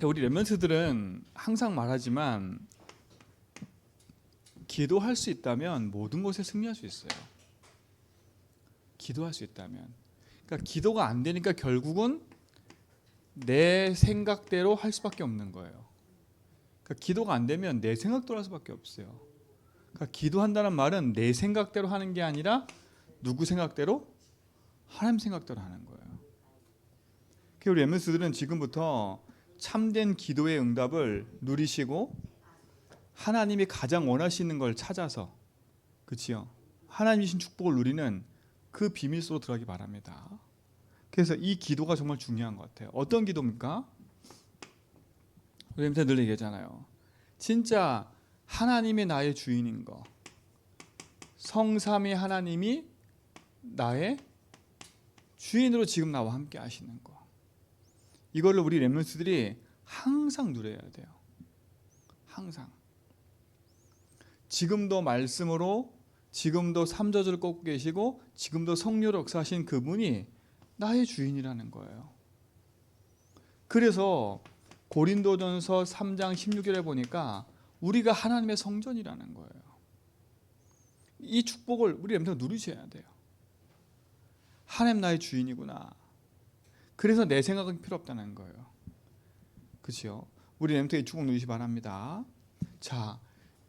우리 렘넌트들은 항상 말하지만 기도할 수 있다면 모든 것에 승리할 수 있어요. 기도할 수 있다면. 그러니까 기도가 안 되니까 결국은 내 생각대로 할 수밖에 없는 거예요. 그러니까 기도가 안 되면 내 생각대로 할 수밖에 없어요. 그러니까 기도한다는 말은 내 생각대로 하는 게 아니라 누구 생각대로? 하나님 생각대로 하는 거예요. 그러니까 우리 렘넌트들은 지금부터 참된 기도의 응답을 누리시고 하나님이 가장 원하시는 걸 찾아서, 그렇지요? 하나님이 주신 축복을 누리는 그 비밀 속으로 들어가기 바랍니다. 그래서 이 기도가 정말 중요한 것 같아요. 어떤 기도입니까? 우리 늘 얘기하잖아요. 진짜 하나님이 나의 주인인 거, 성삼위 하나님이 나의 주인으로 지금 나와 함께 하시는 거, 이걸로 우리 렘넌트들이 항상 누려야 돼요. 항상. 지금도 말씀으로, 지금도 삼저주를 꺾고 계시고 지금도 성령으로 역사하신 그분이 나의 주인이라는 거예요. 그래서 고린도전서 3장 16절에 보니까 우리가 하나님의 성전이라는 거예요. 이 축복을 우리 렘넌트가 누리셔야 돼요. 하나님 나의 주인이구나. 그래서 내 생각은 필요 없다는 거예요. 그렇죠? 우리 렘넌트의 축복 누리시기 바랍니다. 자,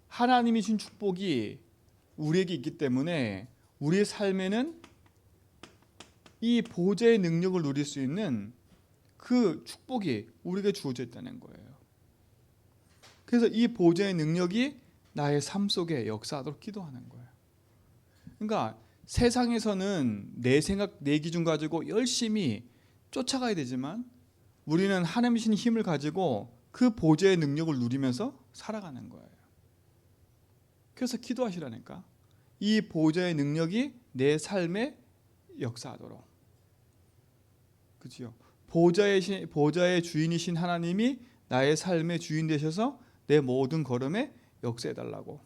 하나님이 준 축복이 우리에게 있기 때문에 우리의 삶에는 이 보좌의 능력을 누릴 수 있는 그 축복이 우리에게 주어져 있다는 거예요. 그래서 이 보좌의 능력이 나의 삶 속에 역사하도록 기도하는 거예요. 그러니까 세상에서는 내 생각, 내 기준 가지고 열심히 쫓아가야 되지만 우리는 하나님이 주신 힘을 가지고 그 보좌의 능력을 누리면서 살아가는 거예요. 그래서 기도하시라니까. 이 보좌의 능력이 내 삶에 역사하도록. 그렇죠? 보좌의 주인이신 하나님이 나의 삶의 주인 되셔서 내 모든 걸음에 역사해 달라고.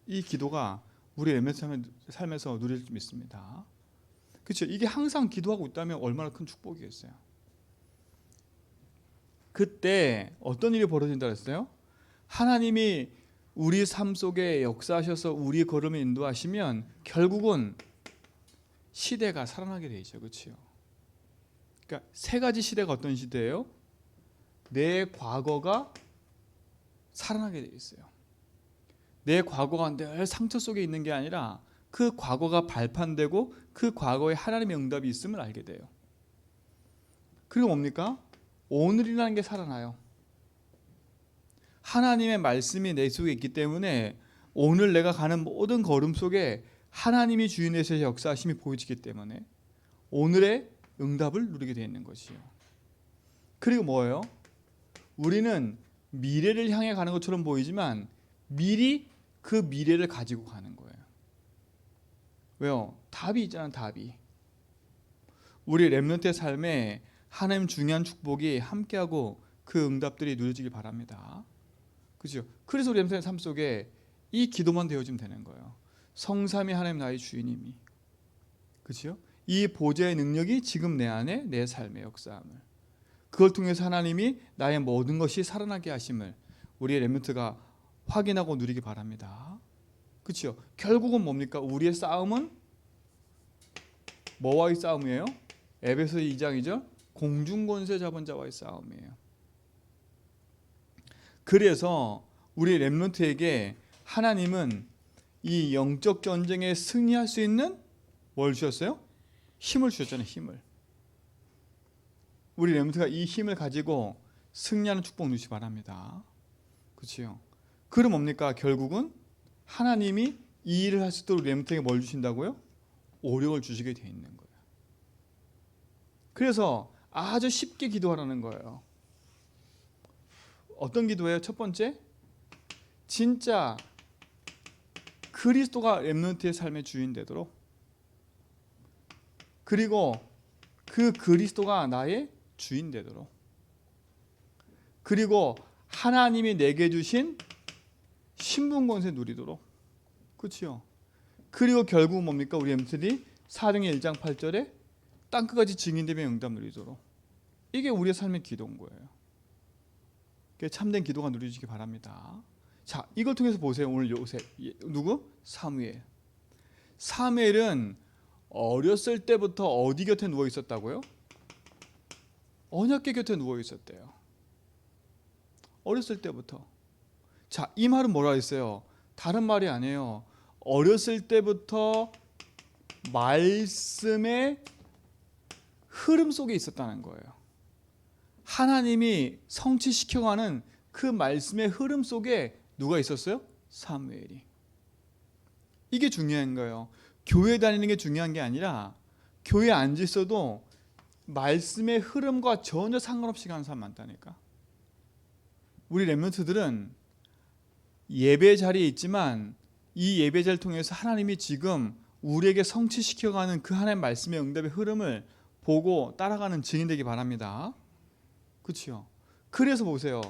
이 기도가 우리 삶에서 누릴 수 있습니다. 그렇죠? 이게 항상 기도하고 있다면 얼마나 큰 축복이겠어요. 그때 어떤 일이 벌어진다 그랬어요? 하나님이 우리 삶 속에 역사하셔서 우리 걸음을 인도하시면 결국은 시대가 살아나게 되죠. 그렇죠? 그러니까 세 가지 시대가 어떤 시대예요? 내 과거가 살아나게 돼 있어요. 내 과거가 늘 상처 속에 있는 게 아니라 그 과거가 발판되고 그 과거에 하나님의 응답이 있음을 알게 돼요. 그리고 뭡니까? 오늘이라는 게 살아나요. 하나님의 말씀이 내 속에 있기 때문에 오늘 내가 가는 모든 걸음 속에 하나님이 주인에서 역사하심이 보여지기 때문에 오늘의 응답을 누리게 되어 있는 것이요. 그리고 뭐예요? 우리는 미래를 향해 가는 것처럼 보이지만 미리 그 미래를 가지고 가는 거예요. 왜요? 답이 있잖아요. 답이. 우리 렘넌트의 삶에 하나님 중요한 축복이 함께하고 그 응답들이 누려지길 바랍니다. 그렇죠? 그래서 우리 렘넌트의 삶 속에 이 기도만 되어지면 되는 거예요. 성삼위 하나님 나의 주인님이, 그렇죠? 이 보좌의 능력이 지금 내 안에 내 삶의 역사함을, 그걸 통해서 하나님이 나의 모든 것이 살아나게 하심을 우리의 렘넌트가 확인하고 누리기 바랍니다. 그렇죠? 결국은 뭡니까? 우리의 싸움은 뭐와의 싸움이에요? 에베소 2장이죠. 공중권세 잡은 자와의 싸움이에요. 그래서 우리 렘넌트에게 하나님은 이 영적 전쟁에 승리할 수 있는 뭘 주셨어요? 힘을 주셨잖아요. 힘을. 우리 렘넌트가 이 힘을 가지고 승리하는 축복 누리시기 바랍니다. 그렇죠? 그럼 뭡니까? 결국은 하나님이 이 일을 할 수 있도록 렘넌트에게 뭘 주신다고요? 오력을 주시게 되어 있는 거예요. 그래서 아주 쉽게 기도하라는 거예요. 어떤 기도예요? 첫 번째, 진짜 그리스도가 렘넌트의 삶의 주인 되도록, 그리고 그 그리스도가 나의 주인 되도록, 그리고 하나님이 내게 주신 신분 권세 누리도록. 그렇죠? 그리고 결국 뭡니까? 우리 렘넌트들이 사도행전 1장 8절에 땅끝까지 증인되며 응답 누리도록. 이게 우리의 삶의 기도인 거예요. 참된 기도가 누려지기 바랍니다. 자, 이걸 통해서 보세요. 오늘 요셉 누구? 사무엘. 사무엘은 어렸을 때부터 어디 곁에 누워 있었다고요? 언약궤 곁에 누워 있었대요. 어렸을 때부터. 자, 이 말은 뭐라 했어요? 다른 말이 아니에요. 어렸을 때부터 말씀의 흐름 속에 있었다는 거예요. 하나님이 성취시켜가는 그 말씀의 흐름 속에 누가 있었어요? 사무엘이. 이게 중요한 거예요. 교회 다니는 게 중요한 게 아니라 교회에 앉아 있어도 말씀의 흐름과 전혀 상관없이 가는 사람 많다니까. 우리 렘넌트들은 예배 자리에 있지만 이 예배 자리를 통해서 하나님이 지금 우리에게 성취시켜가는 그 하나님의 말씀의 응답의 흐름을 보고 따라가는 증인 되기 바랍니다. 그렇죠? 그래서 보세요.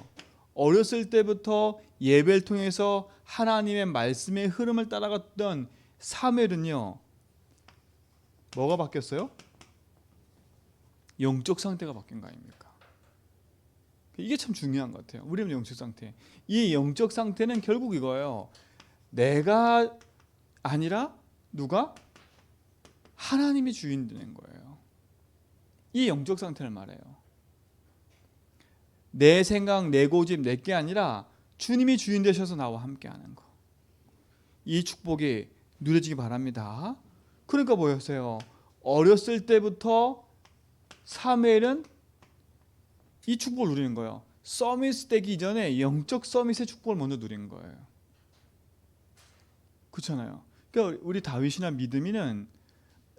어렸을 때부터 예배를 통해서 하나님의 말씀의 흐름을 따라갔던 사무엘은요, 뭐가 바뀌었어요? 영적 상태가 바뀐 거 아닙니까? 이게 참 중요한 것 같아요. 우리는 영적 상태. 이 영적 상태는 결국 이거예요. 내가 아니라 누가? 하나님이 주인 되는 거예요. 이 영적 상태를 말해요. 내 생각, 내 고집, 내게 아니라 주님이 주인 되셔서 나와 함께하는 거. 이 축복이 누려지기 바랍니다. 그러니까 뭐였어요? 어렸을 때부터 사무엘은 이 축복을 누리는 거예요. 서밋 되기 이전에 영적 서밋의 축복을 먼저 누린 거예요. 그렇잖아요. 그러니까 우리 다윗이나 믿음이는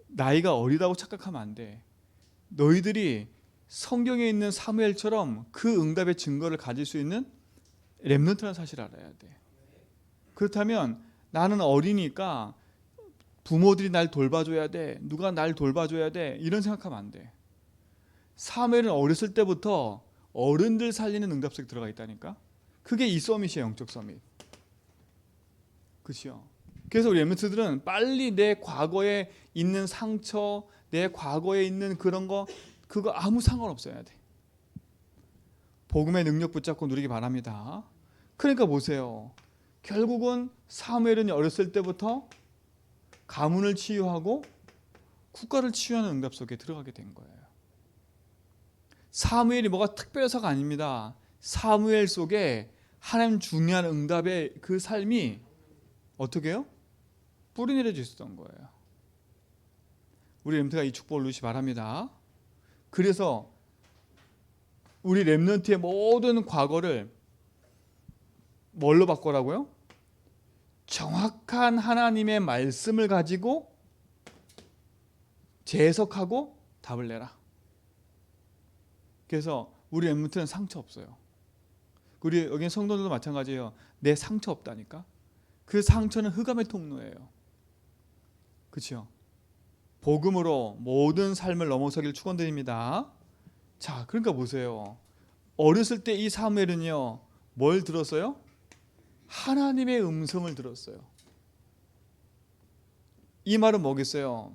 나이가 어리다고 착각하면 안 돼. 너희들이 성경에 있는 사무엘처럼 그 응답의 증거를 가질 수 있는 렘넌트라는 사실을 알아야 돼. 그렇다면 나는 어리니까 부모들이 날 돌봐줘야 돼. 누가 날 돌봐줘야 돼. 이런 생각하면 안 돼. 사무엘은 어렸을 때부터 어른들 살리는 응답 속에 들어가 있다니까. 그게 이 서밋이에요. 영적 서밋. 그렇죠? 그래서 우리 렘넌트들은 빨리 내 과거에 있는 상처, 내 과거에 있는 그런 거 그거 아무 상관없어야 돼. 복음의 능력 붙잡고 누리기 바랍니다. 그러니까 보세요. 결국은 사무엘은 어렸을 때부터 가문을 치유하고 국가를 치유하는 응답 속에 들어가게 된 거예요. 사무엘이 뭐가 특별해서가 아닙니다. 사무엘 속에 하나님 중요한 응답의 그 삶이 어떻게 해요? 뿌리 내려져 있었던 거예요. 우리 렘넌트가 이 축복을 누리시 바랍니다. 그래서 우리 렘넌트의 모든 과거를 뭘로 바꾸라고요? 정확한 하나님의 말씀을 가지고 재해석하고 답을 내라. 그래서 우리 렘넌트는 상처 없어요. 우리 여기 성도들도 마찬가지예요. 내 상처 없다니까. 그 상처는 흑암의 통로예요. 그렇죠? 복음으로 모든 삶을 넘어서길 축원드립니다. 자, 그러니까 보세요. 어렸을 때 이 사무엘은요, 뭘 들었어요? 하나님의 음성을 들었어요. 이 말은 뭐겠어요?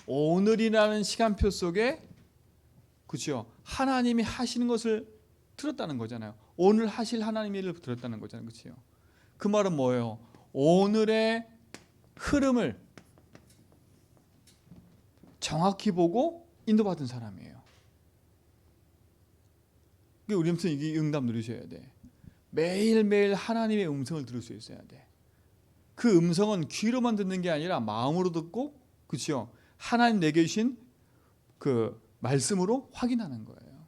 오늘이라는 시간표 속에 그렇죠? 하나님이 하시는 것을 들었다는 거잖아요. 오늘 하실 하나님의 일을 들었다는 거잖아요. 그렇죠? 그 말은 뭐예요? 오늘의 흐름을 정확히 보고 인도받은 사람이에요. 우리한테 이 응답 누리셔야 돼. 매일매일 하나님의 음성을 들을 수 있어야 돼. 그 음성은 귀로만 듣는 게 아니라 마음으로 듣고, 그렇죠? 하나님 내게 주신 그 말씀으로 확인하는 거예요.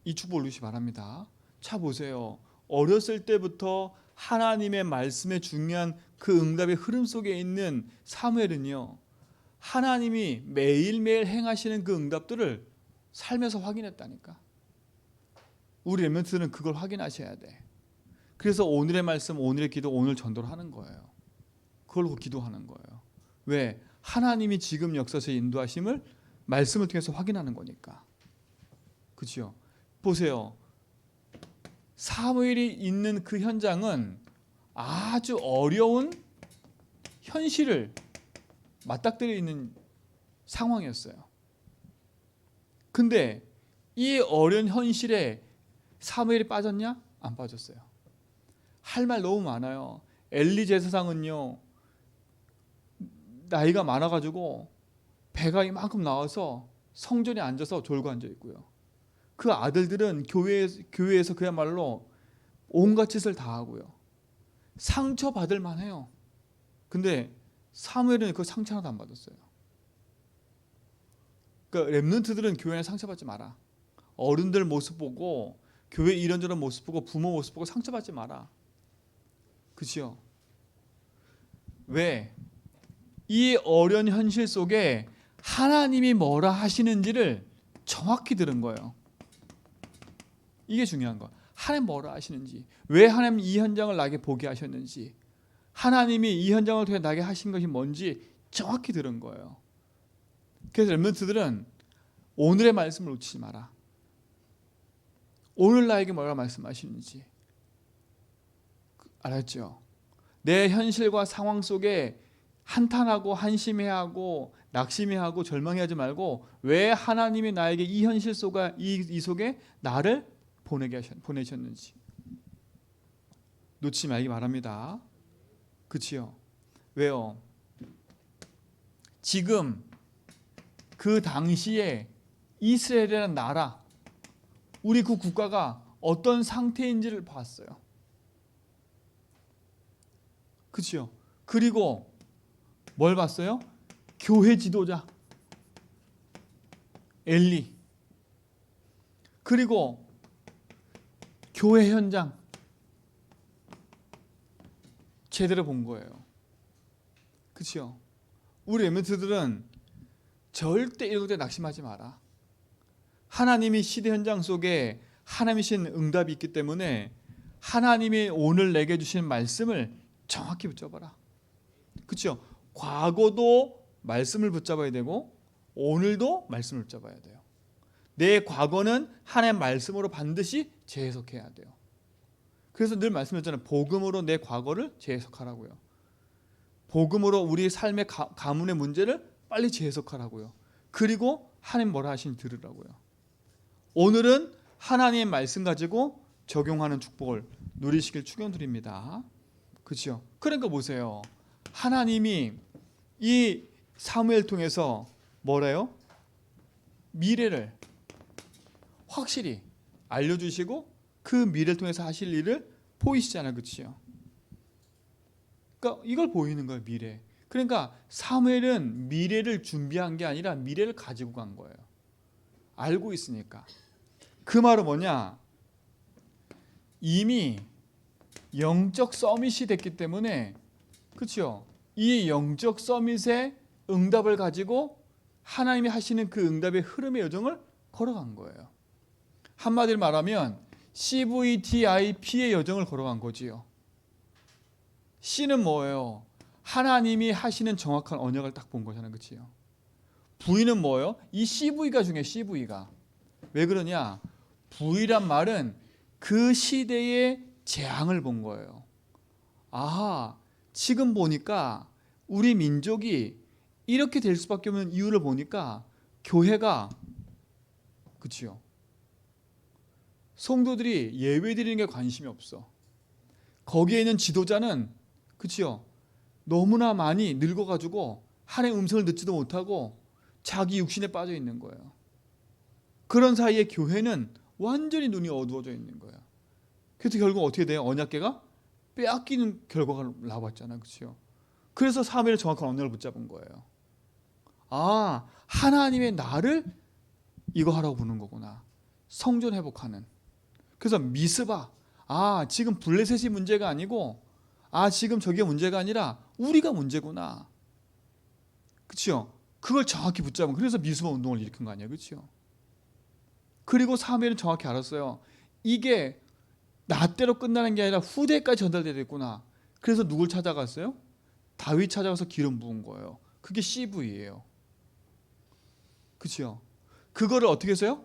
이 축복을 누리시 바랍니다. 자, 보세요. 어렸을 때부터 하나님의 말씀에 중요한 그 응답의 흐름 속에 있는 사무엘은요, 하나님이 매일매일 행하시는 그 응답들을 삶에서 확인했다니까. 우리 렘넌트는 그걸 확인하셔야 돼. 그래서 오늘의 말씀, 오늘의 기도, 오늘 전도를 하는 거예요. 그걸로 기도하는 거예요. 왜? 하나님이 지금 역사에서 인도하심을 말씀을 통해서 확인하는 거니까. 그렇죠? 보세요. 사무엘이 있는 그 현장은 아주 어려운 현실을 맞닥뜨려 있는 상황이었어요. 근데 이 어려운 현실에 사무엘이 빠졌냐? 안 빠졌어요. 할 말 너무 많아요. 엘리 제사장은요, 나이가 많아가지고 배가 이만큼 나와서 성전에 앉아서 졸고 앉아 있고요. 그 아들들은 교회에서 그야말로 온갖 짓을 다 하고요. 상처 받을 만해요. 근데 사무엘은 그 상처 하나도 안 받았어요. 그러니까 렘넌트들은 교회에 상처받지 마라. 어른들 모습 보고 교회 이런저런 모습 보고 부모 모습 보고 상처받지 마라. 그치요? 왜? 이 어려운 현실 속에 하나님이 뭐라 하시는지를 정확히 들은 거예요. 이게 중요한 거. 하나님 뭐라 하시는지, 왜 하나님 이 현장을 나에게 보게 하셨는지, 하나님이 이 현장을 통해 나에게 하신 것이 뭔지 정확히 들은 거예요. 그래서 렘넌트들은 오늘의 말씀을 놓치지 마라. 오늘 나에게 뭐라 말씀하시는지 알았죠? 내 현실과 상황 속에 한탄하고 한심해하고 낙심해하고 절망해하지 말고 왜 하나님이 나에게 이 현실 속에 이 속에 나를 보내셨는지 놓치지 말기 바랍니다. 그치요? 왜요? 지금 그 당시에 이스라엘이라는 나라, 우리 그 국가가 어떤 상태인지를 봤어요. 그치요? 그리고 뭘 봤어요? 교회 지도자 엘리, 그리고 교회 현장 제대로 본 거예요. 그치요? 우리 렘넌트들은 절대 이럴 때 낙심하지 마라. 하나님이 시대 현장 속에 하나님이신 응답이 있기 때문에 하나님이 오늘 내게 주신 말씀을 정확히 붙잡아라. 그렇죠? 과거도 말씀을 붙잡아야 되고 오늘도 말씀을 붙잡아야 돼요. 내 과거는 하나님의 말씀으로 반드시 재해석해야 돼요. 그래서 늘 말씀드렸잖아요. 복음으로 내 과거를 재해석하라고요. 복음으로 우리 삶의 가문의 문제를 빨리 재해석하라고요. 그리고 하나님 뭐라 하시는지 들으라고요. 오늘은 하나님의 말씀 가지고 적용하는 축복을 누리시길 축원드립니다. 그렇죠? 그러니까 보세요. 하나님이 이 사무엘 통해서 뭐래요? 미래를 확실히 알려주시고 그 미래를 통해서 하실 일을 보이시잖아요. 그렇죠? 그러니까 이걸 보이는 거예요. 미래. 그러니까 사무엘은 미래를 준비한 게 아니라 미래를 가지고 간 거예요. 알고 있으니까. 그 말은 뭐냐? 이미 영적 서밋이 됐기 때문에, 그렇죠? 이 영적 서밋의 응답을 가지고 하나님이 하시는 그 응답의 흐름의 여정을 걸어간 거예요. 한마디로 말하면 CVDIP의 여정을 걸어간 거지요. C는 뭐예요? 하나님이 하시는 정확한 언약을 딱 본 거잖아요. 그렇죠? V는 뭐예요? 이 CV가 중요해요. CV가. 왜 그러냐? V란 말은 그 시대의 재앙을 본 거예요. 아하, 지금 보니까 우리 민족이 이렇게 될 수밖에 없는 이유를 보니까 교회가, 그치요? 성도들이 예배 드리는 게 관심이 없어. 거기에 있는 지도자는, 그치요? 너무나 많이 늙어가지고 하나님의 음성을 듣지도 못하고 자기 육신에 빠져 있는 거예요. 그런 사이에 교회는 완전히 눈이 어두워져 있는 거예요. 그래서 결국 어떻게 돼요? 언약궤가 빼앗기는 결과가 나왔잖아요. 그렇죠? 그래서 사무엘의 정확한 언약을 붙잡은 거예요. 아, 하나님의 나를 이거 하라고 부르는 거구나. 성전 회복하는. 그래서 미스바, 아, 지금 블레셋이 문제가 아니고, 아, 지금 저게 문제가 아니라 우리가 문제구나. 그렇죠? 그걸 정확히 붙잡은, 그래서 미스바 운동을 일으킨 거 아니에요. 그렇죠? 그리고 사무엘은 정확히 알았어요. 이게 나 때로 끝나는 게 아니라 후대까지 전달돼야 되겠구나. 그래서 누굴 찾아갔어요? 다윗 찾아가서 기름 부은 거예요. 그게 CV예요. 그렇죠? 그거를 어떻게 했어요?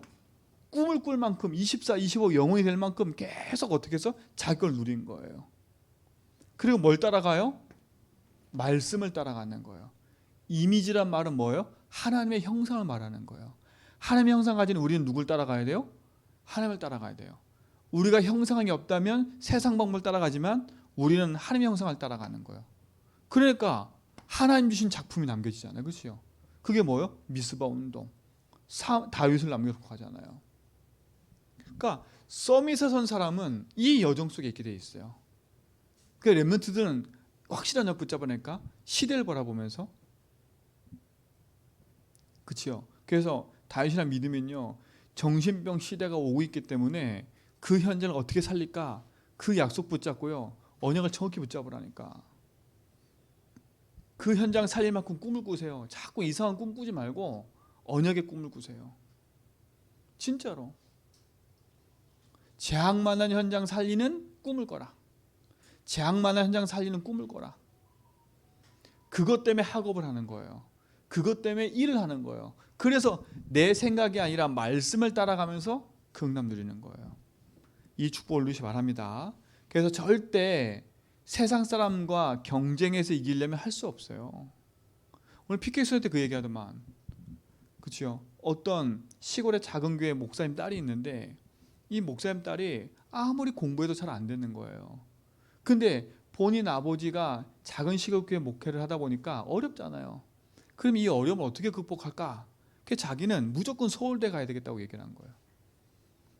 꿈을 꿀 만큼 24, 25 영혼이 될 만큼 계속 어떻게 해서 자기 걸 누린 거예요. 그리고 뭘 따라가요? 말씀을 따라가는 거예요. 이미지란 말은 뭐예요? 하나님의 형상을 말하는 거예요. 하나님의 형상 가진 우리는 누굴 따라가야 돼요? 하나님을 따라가야 돼요. 우리가 형상이 없다면 세상 방법을 따라가지만 우리는 하나님의 형상을 따라가는 거예요. 그러니까 하나님 주신 작품이 남겨지잖아요. 그렇죠? 그게 뭐예요? 미스바 운동. 다윗을 남겨놓고 가잖아요. 그러니까 서밋에 선 사람은 이 여정 속에 있게 돼 있어요. 그 렘넌트들은 확실한 역 붙잡아낼까? 시대를 바라보면서. 그렇죠? 그래서 다윗이나 믿으면요, 정신병 시대가 오고 있기 때문에 그 현장을 어떻게 살릴까? 그 약속 붙잡고요, 언약을 정확히 붙잡으라니까. 그 현장 살릴 만큼 꿈을 꾸세요. 자꾸 이상한 꿈 꾸지 말고 언약의 꿈을 꾸세요. 진짜로. 재앙만한 현장 살리는 꿈을 꿔라. 재앙만한 현장 살리는 꿈을 꿔라. 그것 때문에 학업을 하는 거예요. 그것 때문에 일을 하는 거예요. 그래서 내 생각이 아니라 말씀을 따라가면서 그 응답 누리는 거예요. 이 축복을 누리시 바랍니다. 그래서 절대 세상 사람과 경쟁해서 이기려면 할 수 없어요. 오늘 PK 때 그 얘기하더만, 그렇죠? 어떤 시골의 작은 교회 목사님 딸이 있는데 이 목사님 딸이 아무리 공부해도 잘 안 되는 거예요. 근데 본인 아버지가 작은 시골교회 목회를 하다 보니까 어렵잖아요. 그럼 이 어려움을 어떻게 극복할까? 그래서 자기는 무조건 서울대 가야 되겠다고 얘기를 한 거예요.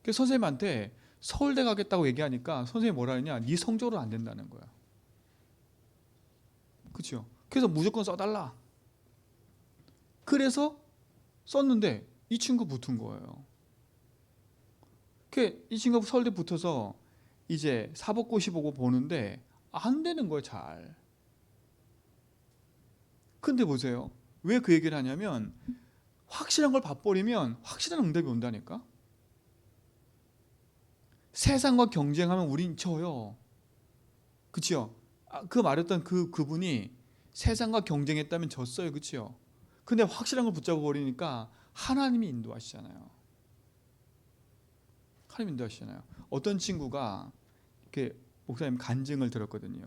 그래서 선생님한테 서울대 가겠다고 얘기하니까 선생님이 뭐라 하냐? 네 성적으로 안 된다는 거야. 그렇죠? 그래서 무조건 써달라. 그래서 썼는데 이 친구 붙은 거예요. 이 친구가 서울대 붙어서 이제 사법고시 보고 보는데 안 되는 거예요, 잘. 근데 보세요. 왜 그 얘기를 하냐면 확실한 걸 봐버리면 확실한 응답이 온다니까. 세상과 경쟁하면 우린 져요. 그치요? 그 말했던 그분이 세상과 경쟁했다면 졌어요. 그치요? 근데 확실한 걸 붙잡아 버리니까 하나님이 인도하시잖아요. 하나님 인도하시잖아요. 어떤 친구가 이렇게 목사님 간증을 들었거든요.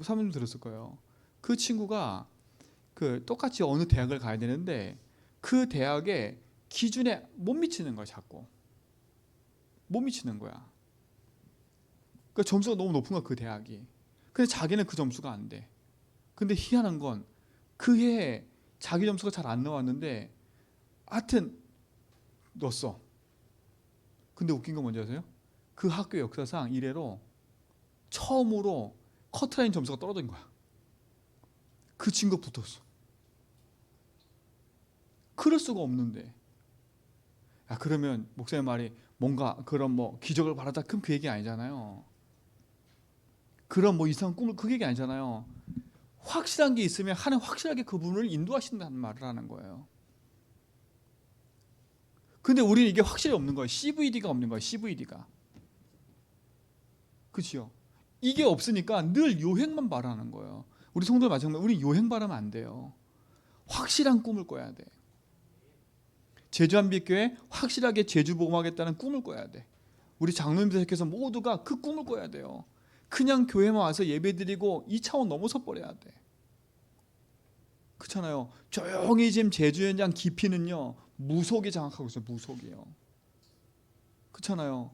사모님 들었을 거예요. 그 친구가 똑같이 어느 대학을 가야 되는데 그 대학의 기준에 못 미치는 거야. 자꾸 못 미치는 거야. 그러니까 점수가 너무 높은 거야, 그 대학이. 근데 자기는 그 점수가 안 돼. 근데 희한한 건 그해 자기 점수가 잘 안 나왔는데 하여튼 넣었어. 근데 웃긴 건 뭔지 아세요? 그 학교 역사상 이래로 처음으로 커트라인 점수가 떨어진 거야. 그 친구 붙었어. 그럴 수가 없는데. 그러면 목사님 말이 뭔가 그런 뭐 기적을 바라다, 그럼 그 얘기 아니잖아요. 그런 뭐 이상한 꿈을, 그 얘기 아니잖아요. 확실한 게 있으면 하나님 확실하게 그분을 인도하신다는 말을 하는 거예요. 근데 우리는 이게 확실히 없는 거예요. CVD가 없는 거예요. CVD가. 그렇죠? 이게 없으니까 늘 요행만 바라는 거예요. 우리 성도들 마찬가지로 우리 요행 바라면 안 돼요. 확실한 꿈을 꿔야 돼. 제주한빛교회 확실하게 제주 복음하겠다는 꿈을 꿔야 돼. 우리 장로님들께서 모두가 그 꿈을 꿔야 돼요. 그냥 교회만 와서 예배드리고 이 차원 넘어서 버려야 돼. 그렇잖아요. 조용히 지금 제주 현장 깊이는요, 무속이 장악하고 있어요. 무속이요. 그렇잖아요.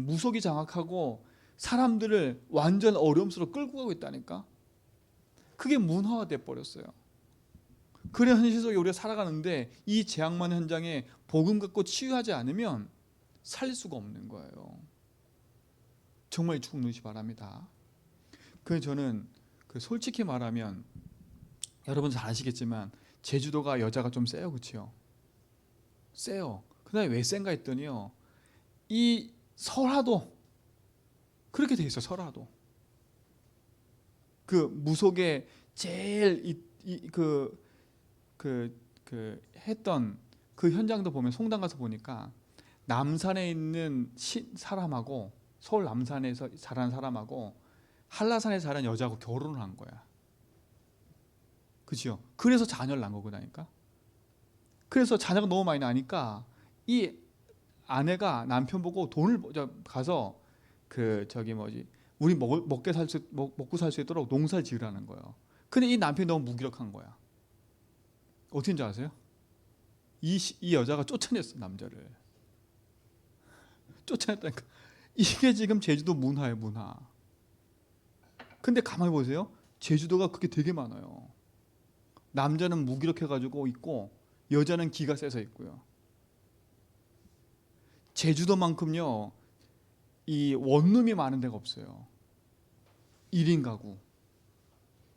무속이 장악하고 사람들을 완전 어려움으로 끌고 가고 있다니까. 그게 문화화돼 버렸어요. 그런 현실 속에 우리가 살아가는데 이 재앙만 현장에 복음 갖고 치유하지 않으면 살릴 수가 없는 거예요. 정말 이 축복 누리시 바랍니다. 그래서 저는 솔직히 말하면 여러분 잘 아시겠지만 제주도가 여자가 좀 세요. 그렇죠? 세요. 그다음에 왜 센가 했더니요, 이 설화도 그렇게 돼 있어. 설화도 그 무속에 제일 했던 그 현장도 보면 송당 가서 보니까 남산에 있는 사람하고 서울 남산에서 자란 사람하고 한라산에 자란 여자하고 결혼을 한 거야. 그죠? 그래서 자녀를 낳은 거거든요. 그래서 자녀가 너무 많이 나니까 이 아내가 남편 보고 돈을 가서 우리 먹고 살 수 있도록 농사를 지으라는 거예요. 근데 이 남편이 너무 무기력한 거야. 어떻게 줄 아세요? 이 여자가 쫓아냈어, 남자를. 쫓아냈다니까. 이게 지금 제주도 문화예요, 문화. 근데 가만히 보세요. 제주도가 그게 되게 많아요. 남자는 무기력해가지고 있고 여자는 기가 세서 있고요. 제주도만큼요, 이 원룸이 많은 데가 없어요. 1인 가구.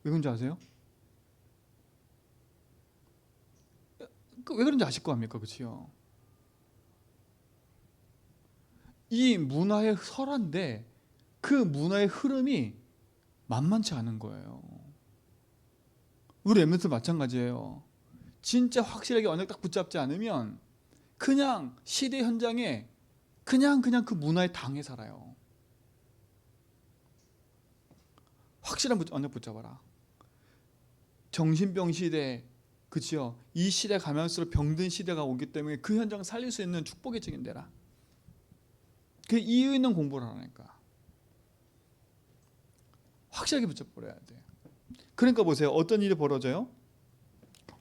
왜 그런지 아세요? 왜 그런지 아실 거 아닙니까? 그치요? 이 문화의 설화인데 그 문화의 흐름이 만만치 않은 거예요. 우리 엠넷도 마찬가지예요. 진짜 확실하게 언약 딱 붙잡지 않으면 그냥 시대 현장에 그냥 그 문화에 당해 살아요. 확실한 언약 붙잡아라. 정신병 시대, 그치요? 이 시대 가면서 병든 시대가 오기 때문에 그 현장을 살릴 수 있는 축복의 증인되라. 그 이유 있는 공부를 하라니까. 확실하게 붙잡아야 돼. 그러니까 보세요. 어떤 일이 벌어져요?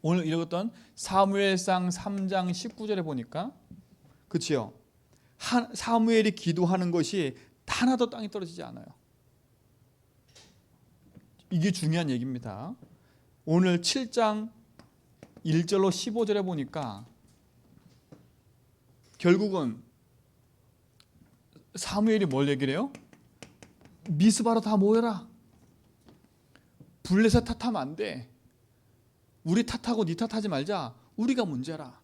오늘 읽었던 사무엘상 3장 19절에 보니까, 그치요? 사무엘이 기도하는 것이 하나도 땅에 떨어지지 않아요. 이게 중요한 얘기입니다. 오늘 7장 1절로 15절에 보니까 결국은 사무엘이 뭘 얘기를 해요? 미스바로 다 모여라. 블레셋 탓하면 안 돼. 우리 탓하고 네 탓하지 말자. 우리가 문제라.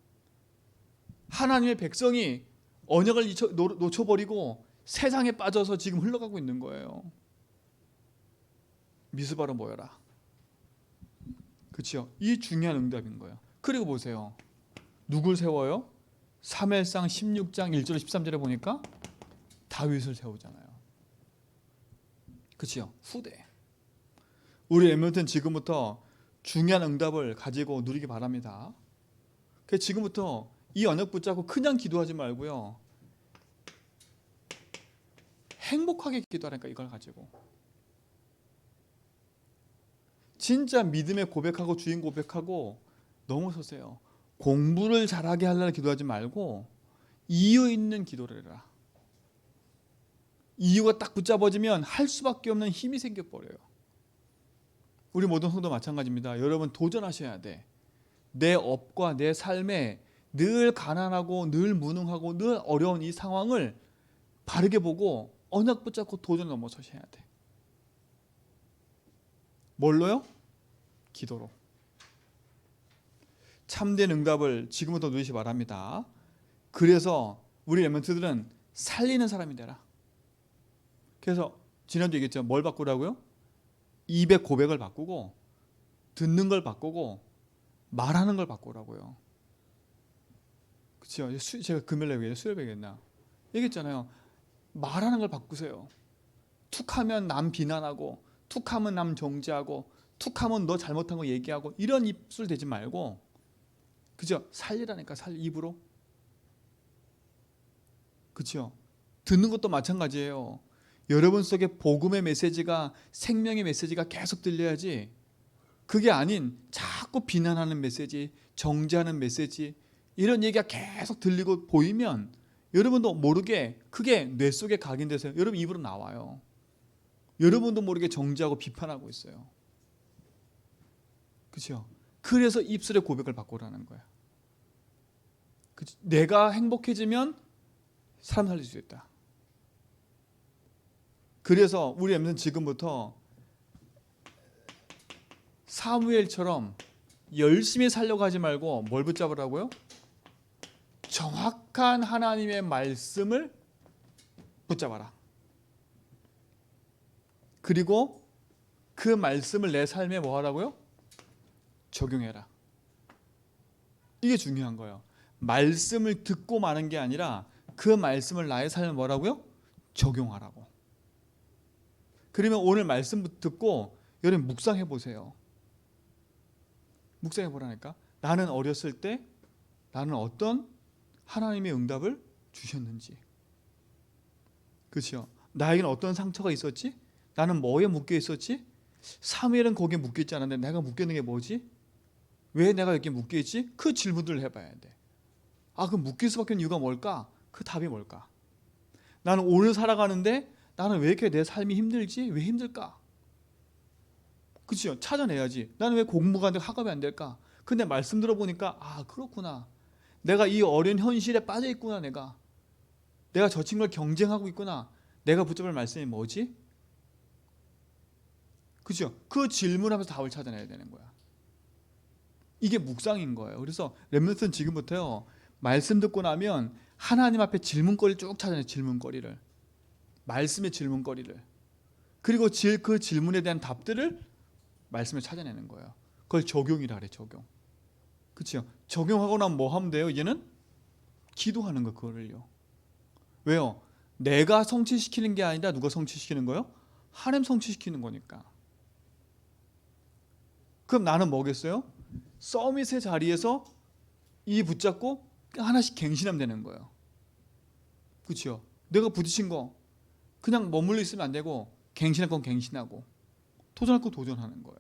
하나님의 백성이 언약을 놓쳐버리고 세상에 빠져서 지금 흘러가고 있는 거예요. 미스바로 모여라. 그렇죠? 이 중요한 응답인 거예요. 그리고 보세요. 누굴 세워요? 사무엘상 16장 1절 13절에 보니까 다윗을 세우잖아요. 그렇죠? 후대. 우리 엠넷은 지금부터 중요한 응답을 가지고 누리기 바랍니다. 그래서 지금부터 이 언약 붙잡고 그냥 기도하지 말고요. 행복하게 기도하니까 이걸 가지고. 진짜 믿음의 고백하고 주인 고백하고 넘어서세요. 공부를 잘하게 하려고 기도하지 말고 이유 있는 기도를 해라. 이유가 딱 붙잡아지면 할 수밖에 없는 힘이 생겨버려요. 우리 모든 성도 마찬가지입니다. 여러분 도전하셔야 돼. 내 업과 내 삶에 늘 가난하고 늘 무능하고 늘 어려운 이 상황을 바르게 보고 언약 붙잡고 도전 넘어서셔야 돼. 뭘로요? 기도로. 참된 응답을 지금부터 누리시 바랍니다. 그래서 우리 렘넌트들은 살리는 사람이 되라. 그래서 지난주 얘기했죠. 뭘 바꾸라고요? 입의 고백을 바꾸고 듣는 걸 바꾸고 말하는 걸 바꾸라고요. 그렇죠? 제가 금요일에 얘기했나 수요일에 얘기했나 얘기했잖아요. 말하는 걸 바꾸세요. 툭하면 남 비난하고 툭하면 남 정죄하고 툭하면 너 잘못한 거 얘기하고 이런 입술 대지 말고 그죠? 살리라니까 입으로. 그렇죠? 듣는 것도 마찬가지예요. 여러분 속에 복음의 메시지가 생명의 메시지가 계속 들려야지 그게 아닌 자꾸 비난하는 메시지, 정죄하는 메시지 이런 얘기가 계속 들리고 보이면 여러분도 모르게 그게 뇌 속에 각인돼서 여러분 입으로 나와요. 여러분도 모르게 정죄하고 비판하고 있어요. 그렇죠? 그래서 입술의 고백을 바꾸라는 거야. 그치? 내가 행복해지면 사람 살릴 수 있다. 그래서 우리 엠는 지금부터 사무엘처럼 열심히 살려고 하지 말고 뭘 붙잡으라고요? 정확한 하나님의 말씀을 붙잡아라. 그리고 그 말씀을 내 삶에 뭐 하라고요? 적용해라. 이게 중요한 거예요. 말씀을 듣고 마는 게 아니라 그 말씀을 나의 삶에 뭐라고요? 적용하라고. 그러면 오늘 말씀 듣고 여러분 묵상해 보세요. 묵상해 보라니까. 나는 어렸을 때 나는 어떤 하나님의 응답을 주셨는지. 그렇죠? 나에게는 어떤 상처가 있었지? 나는 뭐에 묶여 있었지? 사무엘은 거기에 묶여 있지 않았는데 내가 묶여 있는 게 뭐지? 왜 내가 여기 묶여 있지? 그 질문들을 해봐야 돼. 그럼 묶일 수밖에 없는 이유가 뭘까? 그 답이 뭘까? 나는 오늘 살아가는데 나는 왜 이렇게 내 삶이 힘들지? 왜 힘들까? 그렇죠? 찾아내야지. 나는 왜 공부가 안 되고 학업이 안 될까? 근데 말씀 들어보니까 그렇구나. 내가 이 어려운 현실에 빠져 있구나. 내가 저 친구를 경쟁하고 있구나. 내가 붙잡을 말씀이 뭐지? 그죠? 그 질문하면서 답을 찾아내야 되는 거야. 이게 묵상인 거예요. 그래서 렘넌트는 지금부터요, 말씀 듣고 나면 하나님 앞에 질문거리를 쭉 찾아내요. 질문거리를. 말씀의 질문거리를. 그리고 그 질문에 대한 답들을 말씀을 찾아내는 거예요. 그걸 적용이라 그래. 적용. 그렇죠? 적용하고 나면 뭐 하면 돼요? 이제는 기도하는 거. 그거를요. 왜요? 내가 성취시키는 게 아니라 누가 성취시키는 거예요? 하나님 성취시키는 거니까. 그럼 나는 뭐겠어요? 서밋의 자리에서 이 붙잡고 하나씩 갱신하면 되는 거예요. 그렇죠? 내가 부딪힌 거 그냥 머물러 있으면 안 되고, 갱신할 건 갱신하고, 도전할 건 도전하는 거예요.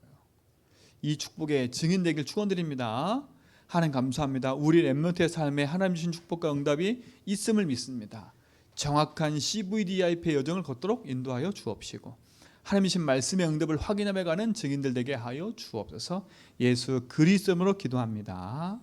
이 축복의 증인 되길 축원드립니다. 하나님 감사합니다. 우리 렘넌트의 삶에 하나님 주신 축복과 응답이 있음을 믿습니다. 정확한 CVDIP의 여정을 걷도록 인도하여 주옵시고, 하나님이신 말씀의 응답을 확인하며 가는 증인들 되게 하여 주옵소서. 예수 그리스도로 기도합니다.